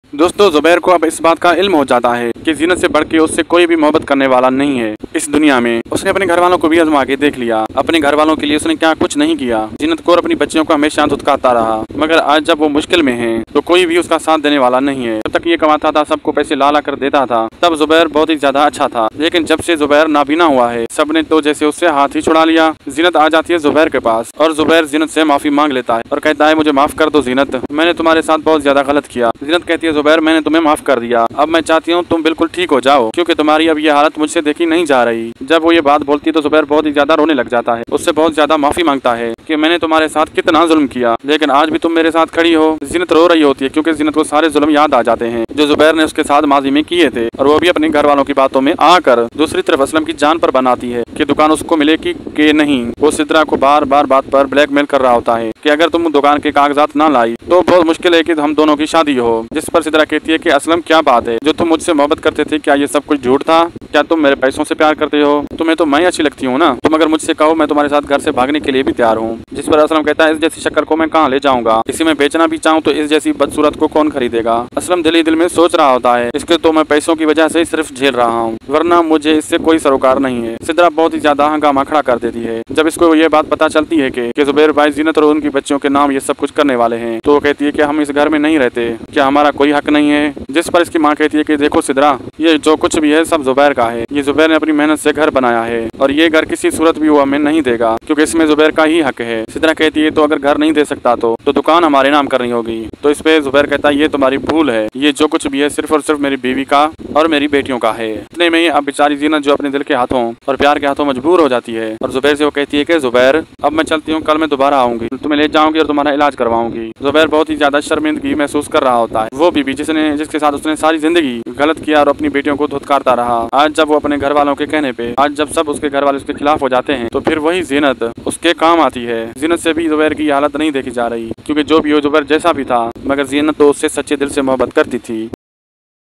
दोस्तों जुबैर को अब इस बात का इल्म हो जाता है कि जीनत से बढ़ के उससे कोई भी मोहब्बत करने वाला नहीं है इस दुनिया में। उसने अपने घर वालों को भी आजमा के देख लिया। अपने घर वालों के लिए उसने क्या कुछ नहीं किया। जीनत को और अपनी बच्चियों को हमेशा धुतकारता रहा, मगर आज जब वो मुश्किल में है तो कोई भी उसका साथ देने वाला नहीं है। जब तक ये कमाता था, सबको पैसे ला ला कर देता था, तब जुबैर बहुत ही ज्यादा अच्छा था। लेकिन जब से जुबैर नाबीना हुआ है, सबने तो जैसे उससे हाथ ही छुड़ा लिया। जीनत आ जाती है जुबैर के पास और जुबैर जीनत से माफी मांग लेता है और कहता है, मुझे माफ कर दो जीनत, मैंने तुम्हारे साथ बहुत ज्यादा गलत किया। जीनत कहती है, जुबैर मैंने तुम्हें माफ कर दिया, अब मैं चाहती हूँ तुम बिल्कुल ठीक हो जाओ, क्योंकि तुम्हारी अब ये हालत मुझसे देखी नहीं जा रही। जब वो ये बात बोलती तो जुबैर बहुत ही ज्यादा रोने लग जाता है। उससे बहुत ज्यादा माफी मांगता है कि मैंने तुम्हारे साथ कितना जुल्म किया, लेकिन आज भी तुम मेरे साथ खड़ी हो। जीनत रो रही होती है क्योंकि जीनत को सारे जुल्म याद आ जाते हैं जो जुबैर ने उसके साथ माजी में किए थे, और वो भी अपने घर वालों की बातों में आकर दूसरी तरफ असलम की जान पर बनाती है कि दुकान उसको मिलेगी कि नहीं। वो सिद्रा को बार बार बात पर ब्लैकमेल कर रहा होता है कि अगर तुम दुकान के कागजात ना लाई तो बहुत मुश्किल है कि हम दोनों की शादी हो। जिस पर सिद्रा कहती है कि असलम क्या बात है, जो तुम मुझसे मोहब्बत करते थे क्या ये सब कुछ झूठ था? क्या तुम मेरे पैसों से प्यार करते हो? तुम्हें तो मैं अच्छी लगती हूँ ना, तुम अगर मुझसे कहो मैं तुम्हारे साथ घर से भागने के लिए भी तैयार हूँ। जिस पर असलम कहता है, इस जैसी शक्कर को मैं कहाँ ले जाऊंगा, इसी में बेचना भी चाहूँ तो इस जैसी बदसूरत को कौन खरीदेगा। असलम दिल ही दिल में सोच रहा होता है, इसके तो मैं पैसों की वजह से सिर्फ झेल रहा हूँ, वरना मुझे इससे कोई सरोकार नहीं है। सिद्रा बहुत ही ज्यादा हंगामा खड़ा कर देती है जब इसको ये बात पता चलती है कि जुबैर भाई जीनत और उनकी बच्चियों के नाम ये सब कुछ करने वाले हैं। तो वो कहती है कि हम इस घर में नहीं रहते, क्या हमारा कोई हक नहीं है? जिस पर इसकी माँ कहती है कि देखो सिद्रा, ये जो कुछ भी है सब जुबैर का है, ये जुबैर ने अपनी मेहनत से घर बनाया है और ये घर किसी सूरत भी वो हमें नहीं देगा, क्योंकि इसमें जुबैर का ही हक है। सिद्रा कहती है, तो अगर घर नहीं दे सकता तो दुकान हमारे नाम करनी होगी। तो इस पे जुबैर कहता है, ये तुम्हारी भूल है, ये जो कुछ भी है सिर्फ और सिर्फ मेरी बीवी का और मेरी बेटियों का है। इतने में ही अब बेचारी जीनत जो अपने दिल के हाथों और प्यार के हाथों मजबूर हो जाती है और जुबैर से वो कहती है कि जुबैर अब मैं चलती हूँ, कल मैं दोबारा आऊंगी, तुम्हें ले जाऊंगी और तुम्हारा इलाज करवाऊंगी। जुबैर बहुत ही ज्यादा शर्मिंदगी महसूस कर रहा होता है, वो बीवी जिसके साथ उसने सारी जिंदगी गलत किया और अपनी बेटियों को धुतकारता रहा। आज जब वो अपने घर वालों के कहने पे, आज जब सब उसके घर वाले उसके खिलाफ हो जाते हैं, तो फिर वही जीनत उसके काम आती है। जीनत से भी जुबैर की हालत नहीं देखी जा रही, क्योंकि जो भी हो जुबैर जैसा भी था, मगर जीनत तो उससे सच्चे दिल से मोहब्बत करती थी।